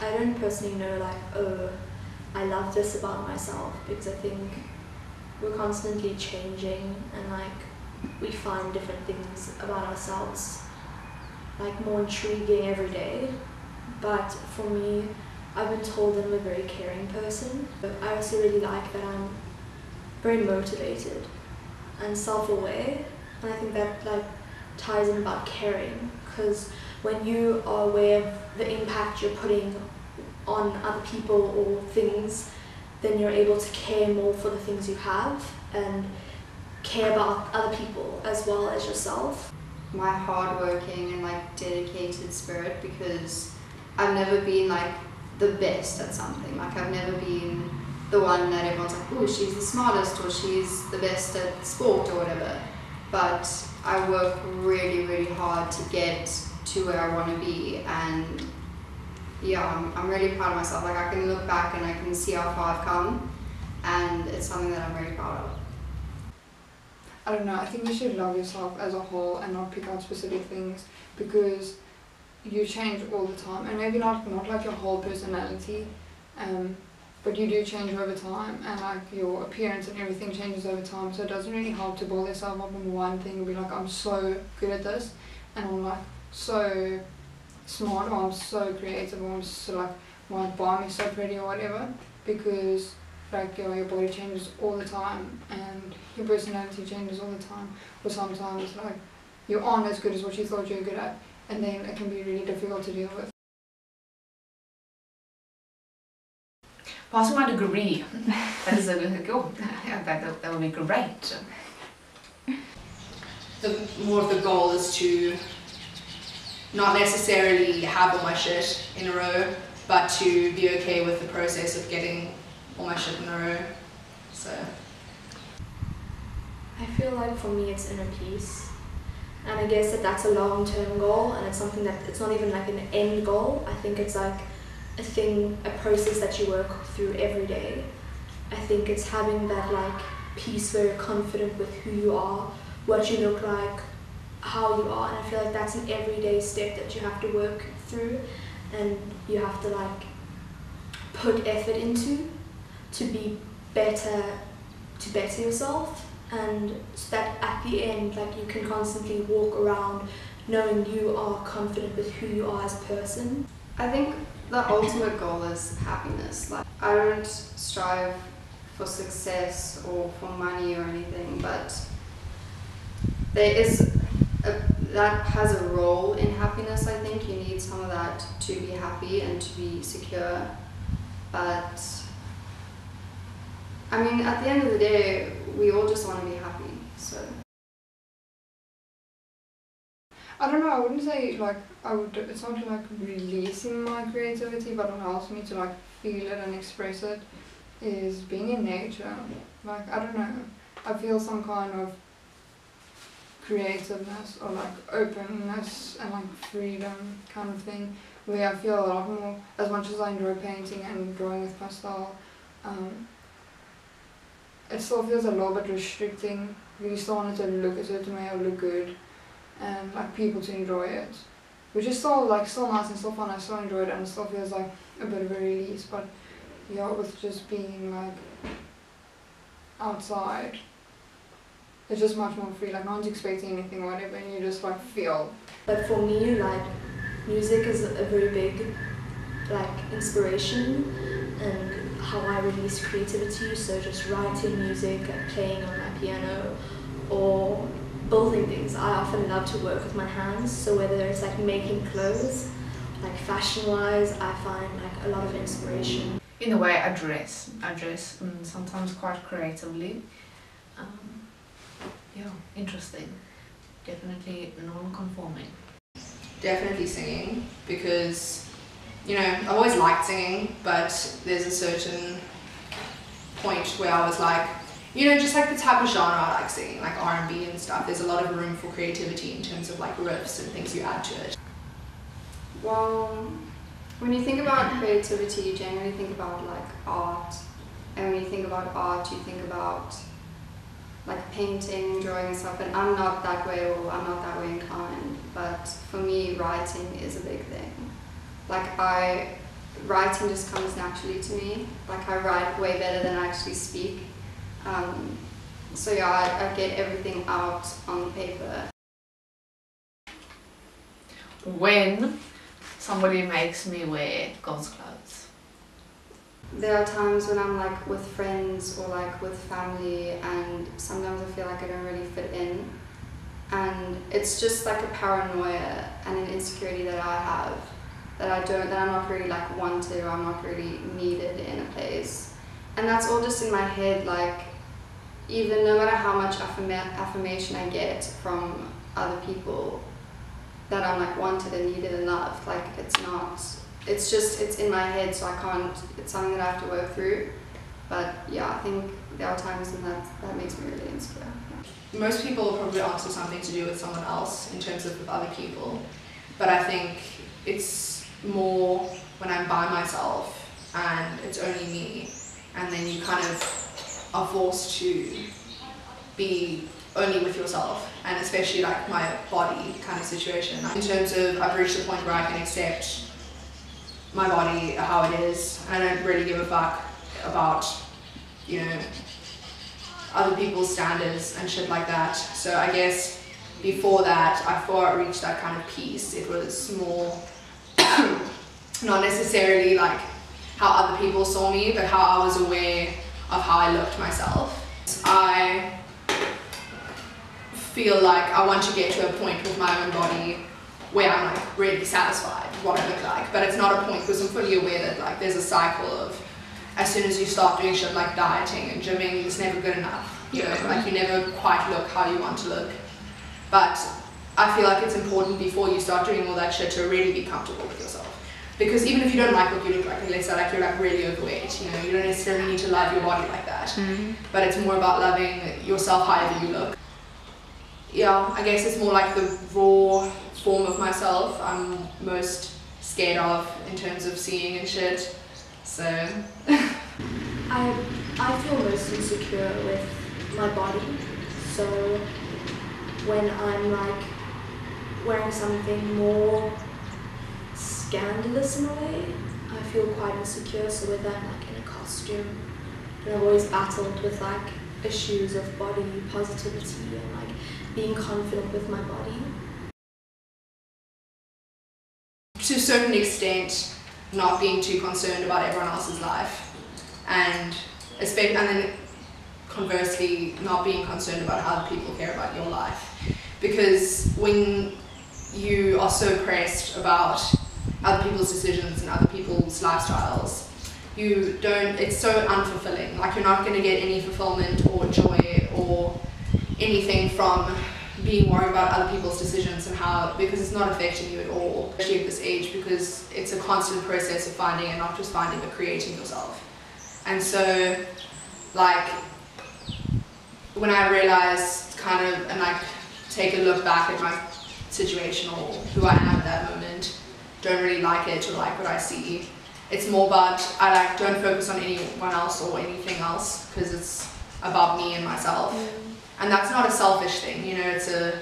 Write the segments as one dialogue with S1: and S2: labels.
S1: I don't personally know like, oh, I love this about myself, because I think we're constantly changing and like we find different things about ourselves like more intriguing every day. But for me, I've been told that I'm a very caring person, but I also really like that I'm very motivated and self-aware, and I think that like ties in about caring, because when you are aware of the impact you're putting on other people or things, then you're able to care more for the things you have and care about other people as well as yourself.
S2: My hardworking and like dedicated spirit, because I've never been like the best at something. Like I've never been the one that everyone's like, oh, she's the smartest or she's the best at sport or whatever. But I work really, really hard to get to where I want to be, and yeah, I'm really proud of myself. Like I can look back and I can see how far I've come, and it's something that I'm really proud of.
S3: I don't know, I think you should love yourself as a whole and not pick out specific things, because you change all the time, and maybe not like your whole personality, but you do change over time, and like your appearance and everything changes over time, so it doesn't really help to build yourself up in one thing and be like, I'm so good at this, and I'm like so smart, or I'm so creative, or I'm so like, my body is so pretty or whatever, because like your body changes all the time and your personality changes all the time, or sometimes like you aren't as good as what you thought you were good at, and then it can be really difficult to deal with.
S4: Passing my degree, that is a good goal. Yeah, that would be great.
S5: More of the goal is to not necessarily have all my shit in a row, but to be okay with the process of getting all my shit in a row. So
S1: I feel like for me it's inner peace, and I guess that's a long-term goal, and it's something that it's not even like an end goal. I think it's like a thing, a process that you work through every day. I think it's having that like peace where you're confident with who you are, what you look like, how you are, and I feel like that's an everyday step that you have to work through, and you have to like put effort into to be better, to better yourself, and so that at the end like you can constantly walk around knowing you are confident with who you are as a person.
S2: I think the ultimate goal is happiness. Like I don't strive for success or for money or anything, but there is that has a role in happiness. I think you need some of that to be happy and to be secure, but I mean at the end of the day we all just want to be happy, so.
S3: I don't know, I wouldn't say like it's not like releasing my creativity, but what helps me to like feel it and express it is being in nature. Like I don't know, I feel some kind of creativeness or like openness and like freedom kind of thing, where I feel a lot more, as much as I enjoy painting and drawing with pastel, it still feels a little bit restricting. You still want it to look a certain way or look good, and like people to enjoy it, which is still nice and still fun. I still enjoy it, and it still feels like a bit of a release. But yeah, with just being like outside, it's just much more free. Like no one's expecting anything or whatever, and you just like feel.
S1: But for me, like music is a very big like inspiration and how I release creativity. So just writing music and playing on my piano or building things. I often love to work with my hands, so whether it's like making clothes, like fashion-wise, I find like a lot of inspiration.
S4: In the way I dress sometimes quite creatively. Yeah, interesting. Definitely non-conforming.
S5: definitely singing, because you know I've always liked singing, but there's a certain point where I was like, you know, just like the type of genre I like singing, like R&B and stuff, there's a lot of room for creativity in terms of like riffs and things you add to it.
S2: Well, when you think about creativity, you generally think about like art, and when you think about art, you think about like painting, drawing and stuff, and I'm not that way, or I'm not that way inclined, but for me writing is a big thing. Like I writing just comes naturally to me. Like I write way better than I actually speak. So yeah, I get everything out on the paper.
S4: When somebody makes me wear girls' clothes.
S2: There are times when I'm like with friends or like with family, and sometimes I feel like I don't really fit in, and it's just like a paranoia and an insecurity that I have, that I'm not really like wanted, or I'm not really needed in a place, and that's all just in my head. Like even no matter how much affirmation I get from other people that I'm like wanted and needed and loved, like it's in my head, so I can't, it's something that I have to work through. But yeah, I think there are times when that makes me really insecure. Yeah.
S5: Most people will probably answer something to do with someone else in terms of with other people, but I think it's more when I'm by myself and it's only me, and then you kind of are forced to be only with yourself, and especially like my body kind of situation. In terms of, I've reached the point where I can accept my body how it is, and I don't really give a fuck about, you know, other people's standards and shit like that. So I guess before I reached that kind of peace, it was more not necessarily like how other people saw me, but how I was aware of how I looked myself. I feel like I want to get to a point with my own body where I'm like really satisfied with what I look like, but it's not a point, because I'm fully aware that like there's a cycle of, as soon as you start doing shit like dieting and gymming, it's never good enough, you know, like you never quite look how you want to look. But I feel like it's important before you start doing all that shit to really be comfortable with yourself, because even if you don't like what you look like, and let's say like you're like really overweight, you know, you don't necessarily need to love your body like that, but it's more about loving yourself however you look. Yeah, I guess it's more like the raw form of myself I'm most scared of in terms of seeing and shit. So
S1: I feel most insecure with my body. So when I'm like wearing something more scandalous in a way, I feel quite insecure. So whether I'm like in a costume, and I've always battled with like issues of body positivity and like being confident with my body.
S5: To a certain extent, not being too concerned about everyone else's life, and then conversely not being concerned about how other people care about your life, because when you are so pressed about other people's decisions and other people's lifestyles, it's so unfulfilling. Like you're not going to get any fulfillment or joy or anything from being worried about other people's decisions and how, because it's not affecting you at all, especially at this age, because it's a constant process of finding, and not just finding, but creating yourself. And so like when I realized kind of, and like take a look back at my situation or who I am at that moment, don't really like it or like what I see, it's more about, I like don't focus on anyone else or anything else, because it's about me and myself. And that's not a selfish thing, you know,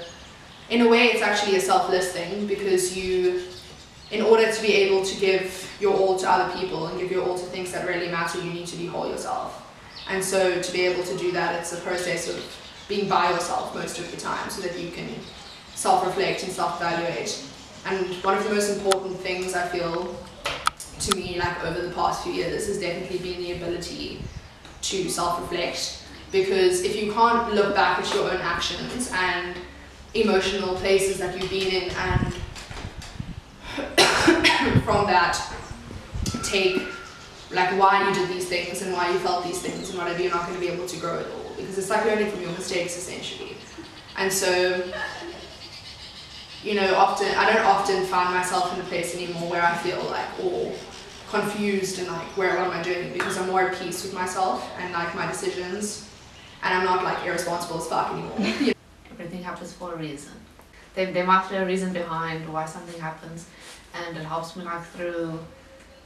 S5: in a way it's actually a selfless thing, because in order to be able to give your all to other people and give your all to things that really matter, you need to be whole yourself. And so to be able to do that, it's a process of being by yourself most of the time, so that you can self-reflect and self-evaluate. And one of the most important things I feel to me, like over the past few years, has definitely been the ability to self-reflect. Because if you can't look back at your own actions and emotional places that you've been in, and from that take like why you did these things and why you felt these things and whatever, you're not going to be able to grow at all, because it's like learning from your mistakes essentially. And so, you know, I don't often find myself in a place anymore where I feel like all confused and like what am I doing, because I'm more at peace with myself and like my decisions. And I'm not like irresponsible as fuck anymore.
S4: Everything happens for a reason. There might be a reason behind why something happens, and it helps me like through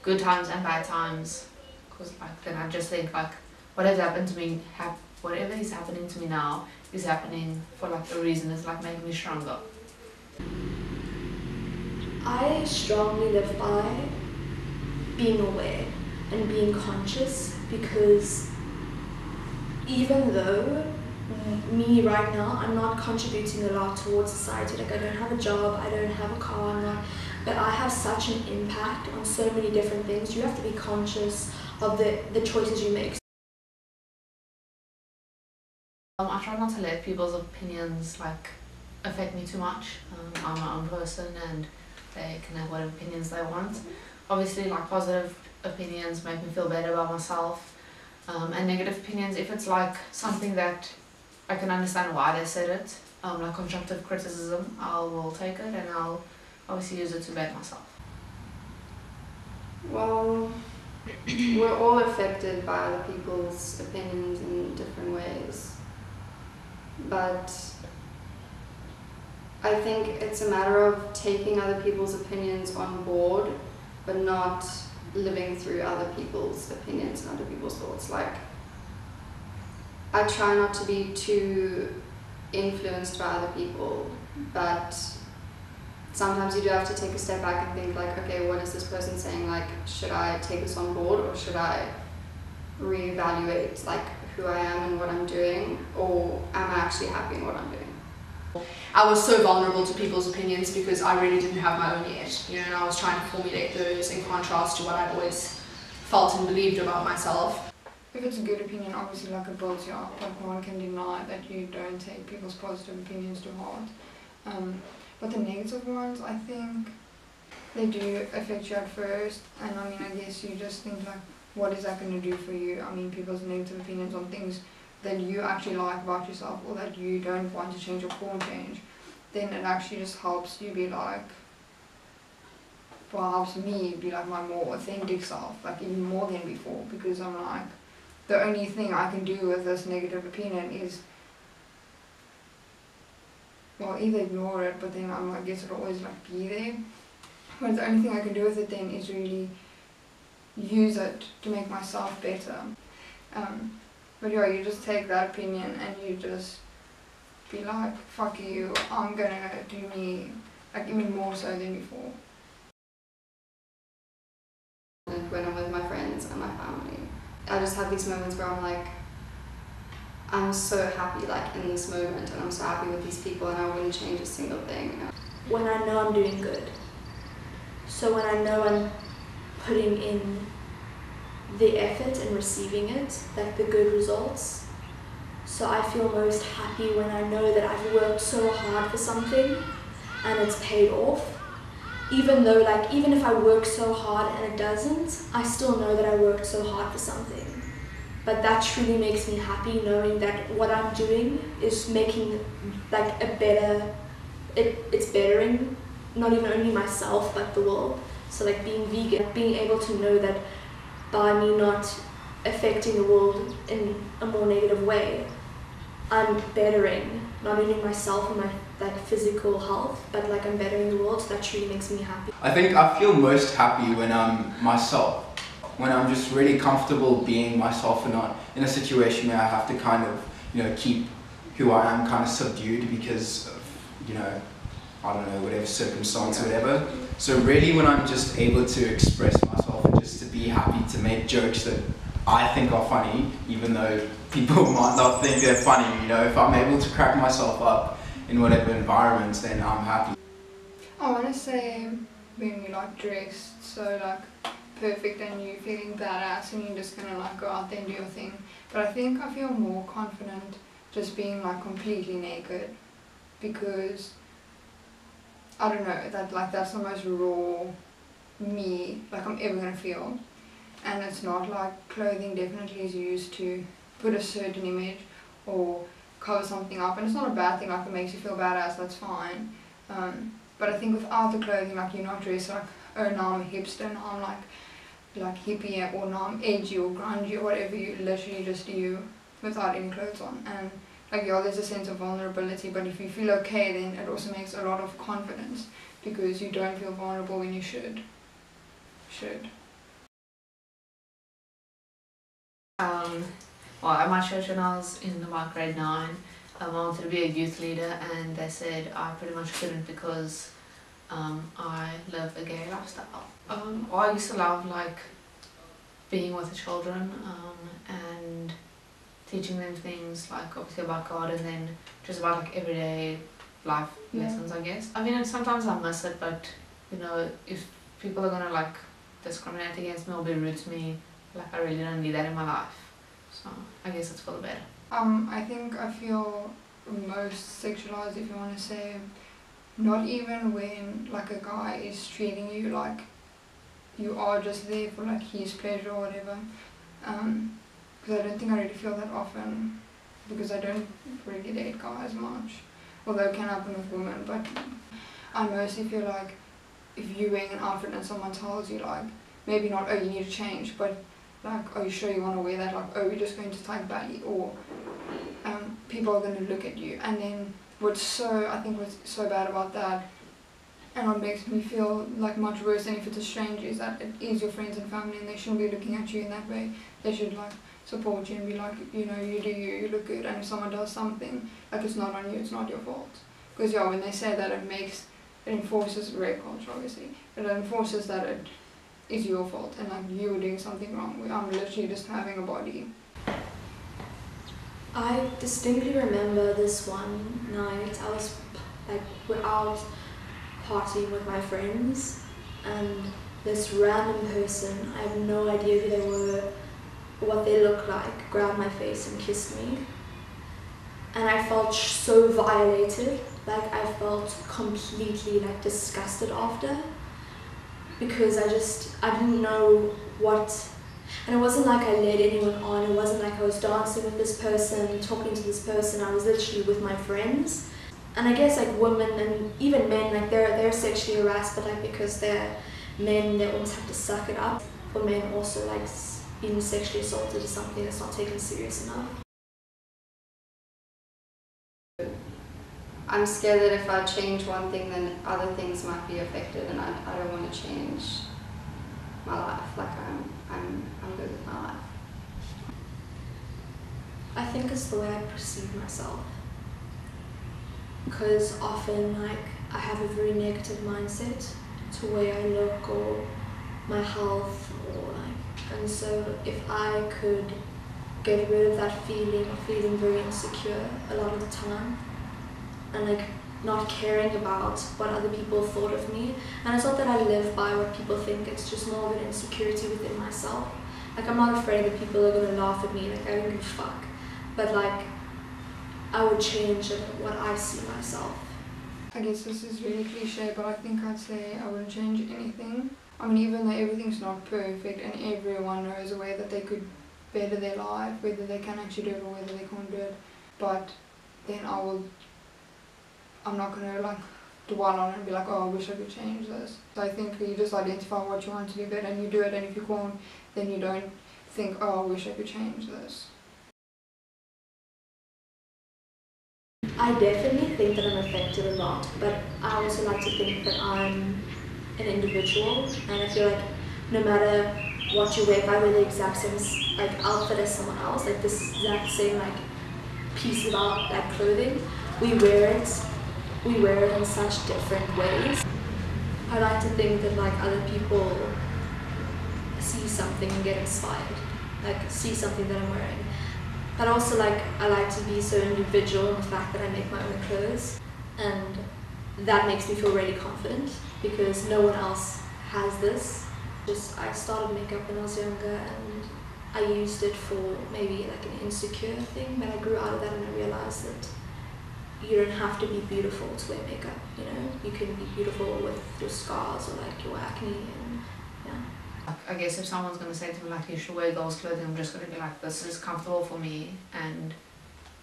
S4: good times and bad times. Because like then I just think like whatever happened to me, whatever is happening to me now is happening for like a reason. It's like making me stronger.
S1: I strongly live by being aware and being conscious, because even though me right now, I'm not contributing a lot towards society. Like I don't have a job, I don't have a car, but I have such an impact on so many different things. You have to be conscious of the choices you make.
S4: I try not to let people's opinions like affect me too much. I'm my own person and they can have whatever opinions they want. Obviously, like positive opinions make me feel better about myself, and negative opinions, if it's like something that I can understand why they said it, like constructive criticism, I will take it and I'll obviously use it to better myself.
S2: Well, we're all affected by other people's opinions in different ways, but I think it's a matter of taking other people's opinions on board, but not living through other people's opinions and other people's thoughts. Like, I try not to be too influenced by other people, but sometimes you do have to take a step back and think like, okay, what is this person saying? Like, should I take this on board, or should I reevaluate like who I am and what I'm doing, or am I actually happy in what I'm doing?
S5: I was so vulnerable to people's opinions because I really didn't have my own yet, you know, and I was trying to formulate those in contrast to what I'd always felt and believed about myself.
S3: If it's a good opinion, obviously like it builds you up, like no one can deny that you don't take people's positive opinions to heart. But the negative ones, I think they do affect you at first, and I mean, I guess you just think like, what is that going to do for you? I mean, people's negative opinions on things that you actually like about yourself, or that you don't want to change or form change, then it actually just helps you be like, well, helps me be like my more authentic self, like even more than before, because I'm like, the only thing I can do with this negative opinion is, well, either ignore it, but then I guess it'll always like be there. But the only thing I can do with it then is really use it to make myself better. But yeah, you just take that opinion and you just be like, fuck you, I'm gonna do me, like even more so than before.
S2: When I'm with my friends and my family, I just have these moments where I'm like, I'm so happy like in this moment, and I'm so happy with these people, and I wouldn't change a single thing.
S1: When I know I'm doing good. So when I know I'm putting in the effort and receiving it, like the good results. So I feel most happy when I know that I've worked so hard for something and it's paid off. Even though like, even if I work so hard and it doesn't, I still know that I worked so hard for something. But that truly makes me happy, knowing that what I'm doing is making like a better, it's bettering not even only myself but the world. So like being vegan, being able to know that by me not affecting the world in a more negative way, I'm bettering not only myself and my like physical health, but like I'm bettering the world. So that truly makes me happy.
S6: I think I feel most happy when I'm myself, when I'm just really comfortable being myself and not in a situation where I have to kind of, you know, keep who I am kind of subdued because of, you know, I don't know, whatever circumstance or whatever. So really when I'm just able to express myself and just to be happy to make jokes that I think are funny, even though people might not think they're funny, you know, if I'm able to crack myself up in whatever environment, then I'm happy.
S3: I want to say when you like dressed so like perfect and you feeling badass and you're just gonna like go out there and do your thing. But I think I feel more confident just being like completely naked, because I don't know, that like that's the most raw me like I'm ever gonna feel. And it's not like clothing definitely is used to put a certain image or cover something up, and it's not a bad thing, like it makes you feel badass, that's fine. But I think without the clothing, like you're not dressed like, oh now I'm a hipster, now I'm like hippie, or now I'm edgy or grungy or whatever, you literally just you without any clothes on. And like yeah, there's a sense of vulnerability, but if you feel okay, then it also makes a lot of confidence, because you don't feel vulnerable when you should.
S4: Well, at my church when I was in about grade 9, I wanted to be a youth leader, and they said I pretty much couldn't because I live a gay lifestyle. I used to love like being with the children and teaching them things like obviously about God and then just about like everyday life lessons, I guess. I mean, sometimes I miss it, but you know, if people are gonna like discriminate against me or be rude to me, like I really don't need that in my life. So I guess it's for the better.
S3: I think I feel most sexualized, if you want to say, not even when like a guy is treating you like you are just there for like his pleasure or whatever. Because I don't think I really feel that often, because I don't really date guys much, although it can happen with women, but I mostly feel like if you're wearing an outfit and someone tells you like, maybe not, oh you need to change, but like, are you sure you want to wear that, like, oh we're just going to Tyke Valley, or people are going to look at you. And then what's so bad about that, and what makes me feel like much worse than if it's a stranger, is that it is your friends and family and they shouldn't be looking at you in that way. They should like support you and be like, you know, you do you look good, and if someone does something, like it's not on you, it's not your fault. Because yeah, when they say that, it enforces rape culture obviously, but it enforces that it is your fault and like you were doing something wrong. I'm literally just having a body.
S1: I distinctly remember this one night, I was like, we're out partying with my friends, and this random person, I have no idea who they were, what they looked like, grabbed my face and kissed me. And I felt so violated, like I felt completely like disgusted after, because I didn't know what. And it wasn't like I led anyone on, it wasn't like I was dancing with this person, talking to this person, I was literally with my friends. And I guess like women and even men, like they're sexually harassed, but like because they're men, they almost have to suck it up. For men also, like being sexually assaulted is something that's not taken serious enough.
S2: I'm scared that if I change one thing, then other things might be affected, and I don't want to change my life. Like I'm good with my life.
S1: I think it's the way I perceive myself, because often like I have a very negative mindset to the way I look or my health, or like, and so if I could get rid of that feeling of feeling very insecure a lot of the time, and like not caring about what other people thought of me. And it's not that I live by what people think, it's just more of an insecurity within myself. Like I'm not afraid that people are gonna laugh at me, like I don't give a fuck. But like, I would change what I see myself.
S3: I guess this is really cliche, but I think I'd say I wouldn't change anything. I mean, even though everything's not perfect and everyone knows a way that they could better their life, whether they can actually do it or whether they can't do it, but then I'm not going to like dwell on it and be like, oh, I wish I could change this. So I think you just identify what you want to do better and you do it, and if you can't, then you don't think, oh, I wish I could change this.
S1: I definitely think that I'm affected a lot, but I also like to think that I'm an individual, and I feel like no matter what you wear, if I wear the exact same like outfit as someone else, like this exact same like piece of like clothing, we wear it in such different ways. I like to think that like other people see something and get inspired, like see something that I'm wearing. But also like I like to be so individual in the fact that I make my own clothes, and that makes me feel really confident because no one else has this. I started makeup when I was younger, and I used it for maybe like an insecure thing, but I grew out of that and I realized that you don't have to be beautiful to wear makeup, you know? You can be beautiful with your scars or like your acne, and yeah.
S4: I guess if someone's going to say to me like, you should wear girls' clothing, I'm just going to be like, this is comfortable for me, and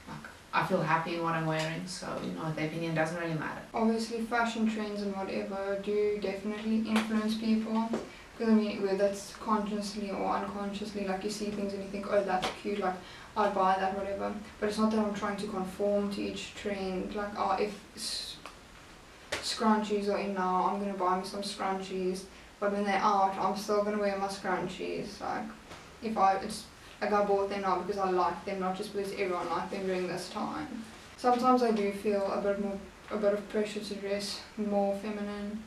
S4: like I feel happy in what I'm wearing, so you know, the opinion doesn't really matter.
S3: Obviously fashion trends and whatever do definitely influence people, because I mean, whether that's consciously or unconsciously, like you see things and you think, oh that's cute, like I'd buy that, whatever. But it's not that I'm trying to conform to each trend, like oh, if scrunchies are in now, I'm going to buy me some scrunchies, but when they're out, I'm still going to wear my scrunchies. Like I bought them now because I like them, not just because everyone liked them during this time. Sometimes I do feel a bit of pressure to dress more feminine,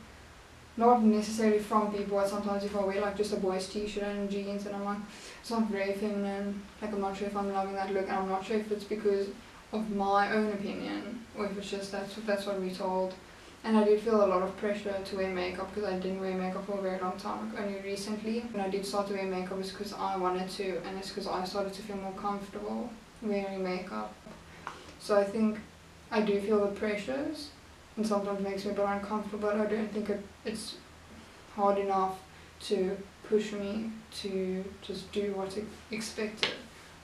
S3: not necessarily from people, but sometimes if I wear like just a boy's t-shirt and jeans and I'm like, it's not very feminine, like I'm not sure if I'm loving that look, and I'm not sure if it's because of my own opinion or if it's just that's what we're told. And I did feel a lot of pressure to wear makeup because I didn't wear makeup for a very long time, like only recently. When I did start to wear makeup, it's because I wanted to, and it's because I started to feel more comfortable wearing makeup. So I think I do feel the pressures, and sometimes it makes me a bit uncomfortable, but I don't think it's hard enough to push me to just do what's expected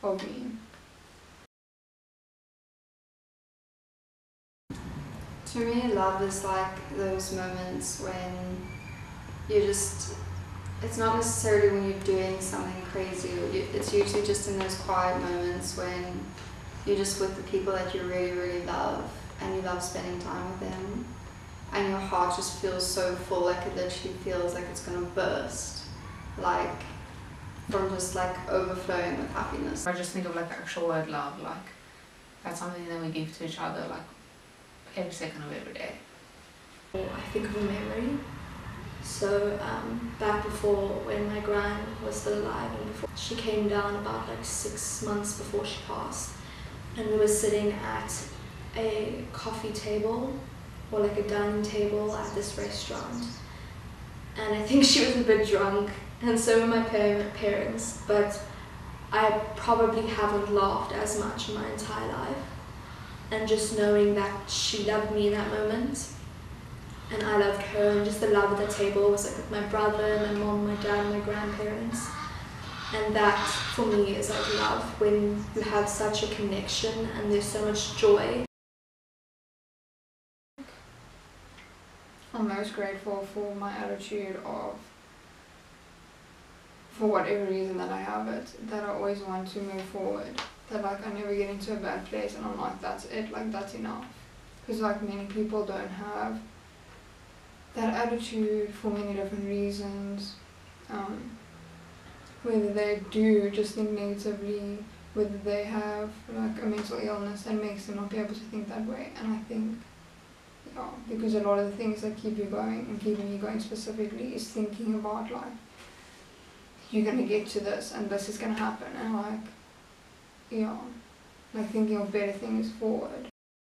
S3: of me.
S2: To me, love is like those moments when you just, it's not necessarily when you're doing something crazy, it's usually just in those quiet moments when you're just with the people that you really, really love and you love spending time with them and your heart just feels so full, like it literally feels like it's gonna burst, like from just like overflowing with happiness.
S4: I just think of like the actual word love, like that's something that we give to each other like every second of every day.
S1: I think of a memory. So back before when my gran was still alive and before she came down about like 6 months before she passed, and we were sitting at a coffee table or like a dining table at this restaurant, and I think she was a bit drunk and so were my parents, but I probably haven't laughed as much in my entire life. And just knowing that she loved me in that moment and I loved her, and just the love at the table was like with my brother, my mom, my dad, my grandparents. And that for me is like love, when you have such a connection and there's so much joy.
S3: I'm most grateful for my attitude of, for whatever reason that I have it, that I always want to move forward. That like I never get into a bad place and I'm like, that's it, like that's enough. Because like many people don't have that attitude for many different reasons. Whether they do just think negatively, whether they have like a mental illness that makes them not be able to think that way. And I think, yeah, because a lot of the things that keep you going and keeping you going specifically is thinking about like, you're gonna get to this and this is gonna happen, and like, yeah, like thinking of better things forward.